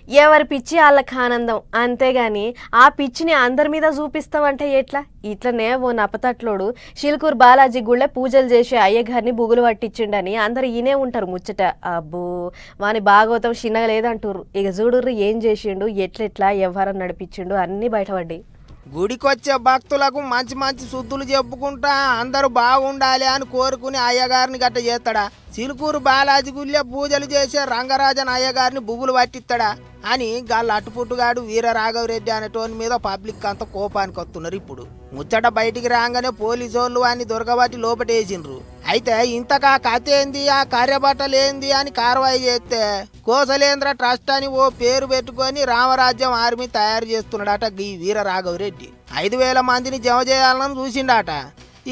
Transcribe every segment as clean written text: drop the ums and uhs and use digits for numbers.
ఎవరి పిచ్చి వాళ్ళకి ఆనందం అంతేగాని ఆ పిచ్చిని అందరి మీద చూపిస్తామంటే ఎట్లా? ఇట్లనే ఓ నపతట్లోడు శిల్కూరు బాలాజీ గుళ్ళే పూజలు చేసే అయ్యగారిని బుగులు పట్టించిండని అందరు ఈనే ఉంటారు ముచ్చట. అబ్బో వాని భాగవతం చిన్నగా లేదంటుర్రు. ఇక చూడుర్రు ఏం చేసిండు, ఎట్లెట్లా వ్యవహారం నడిపించిండు అన్నీ బయటపడ్డాయి. గుడికొచ్చే భక్తులకు మంచి మంచి శుద్ధులు చెప్పుకుంటా అందరూ బాగుండాలి అని కోరుకుని అయ్యగారిని గట్ట చేస్తాడా? చిలుకూరు బాలాజీ గుళ్ళే పూజలు చేసే రంగరాజన్ అయ్యగారిని బుగులు పట్టిస్తాడా అని గాళ్ళ అట్టుపుట్టుగాడు వీర రాఘవరెడ్డి అనేటోని మీద పబ్లిక్ అంతా కోపానికి వస్తున్నారు. ఇప్పుడు ముచ్చట బయటికి రాగానే పోలీసు వాళ్ళు వాడిని దొరకబట్టి లోపటేసిండ్రు. అయితే ఇంతకా కథ ఏంది, ఆ కార్యబట్టలేంది అని కార్వాయి చేస్తే కోసలేంద్ర ట్రస్ట్ అని ఓ పేరు పెట్టుకొని రామరాజ్యం ఆర్మీ తయారు చేస్తున్నాడట ఈ వీర రాఘవరెడ్డి. 5,000 మందిని జమ చేయాలని చూసిండట.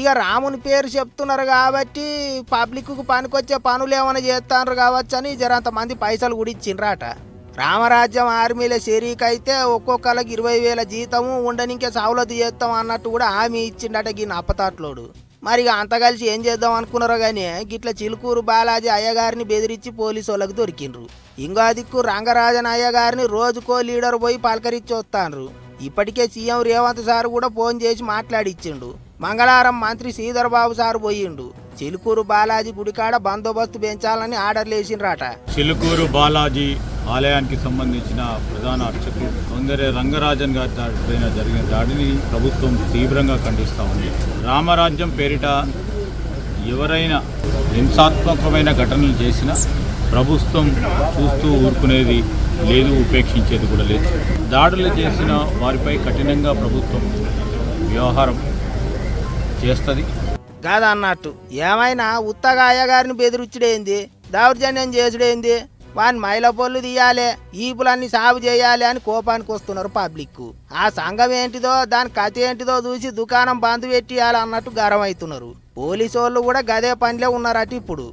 ఇక రాముని పేరు చెప్తున్నారు కాబట్టి పబ్లిక్కు పనికొచ్చే పనులు ఏమైనా చేస్తున్నారు కావచ్చు అని జరంత మంది పైసలు కూడా ఇచ్చిండ్రాట. రామరాజ్యం ఆర్మీల షరీక్ అయితే ఒక్కొక్కరికి 20,000 జీతము ఉండనికే సవలతు చేస్తాం అన్నట్టు కూడా హామీ ఇచ్చిండట ఈ అప్పతాట్లోడు. మరి అంత కలిసి ఏం చేద్దాం అనుకున్నారో కానీ గిట్ల చిలుకూరు బాలాజీ అయ్యగారిని బెదిరించి పోలీసు వాళ్ళకి దొరికిండ్రు. ఇంకో దిక్కు రంగరాజన్ అయ్యగారిని రోజుకో లీడర్ పోయి పలకరించి వస్తాండ్రు. ఇప్పటికే సీఎం రేవంత్ సార్ కూడా ఫోన్ చేసి మాట్లాడిచ్చిండు. మంగళవారం మంత్రి శ్రీధర్ బాబు సార్ పోయిండు. చిలుకూరు బాలాజీ గుడికాడ బందోబస్తు పెంచాలని ఆర్డర్లు వేసిండ్రాట. చిలుకూరు బాలాజీ ఆలయానికి సంబంధించిన ప్రధాన అర్చకుడు సౌందర్య రంగరాజన్ గారి పైన జరిగిన దాడిని ప్రభుత్వం తీవ్రంగా ఖండిస్తూ ఉంది. రామరాజ్యం పేరిట ఎవరైనా హింసాత్మకమైన ఘటనలు చేసినా ప్రభుత్వం చూస్తూ ఊరుకునేది లేదు, ఉపేక్షించేది కూడా లేదు. దాడులు చేసిన వారిపై కఠినంగా ప్రభుత్వం వ్యవహారం చేస్తుంది కాదన్నట్టు ఏమైనా ఉత్తగా అయ్యగారిని బెదిరించుడేంది, దౌర్జన్యం చేసుడేంది, వాని మైల పొల్లు తీయాలి, ఈపులన్నీ సాగు చేయాలి అని కోపానికి వస్తున్నారు పబ్లిక్. ఆ సంఘం ఏంటిదో దాని కథ ఏంటిదో చూసి దుకాణం బంద్ పెట్టియాలి అన్నట్టు గరం అవుతున్నారు. పోలీసు వాళ్ళు కూడా గదే పనిలో ఉన్నారట ఇప్పుడు.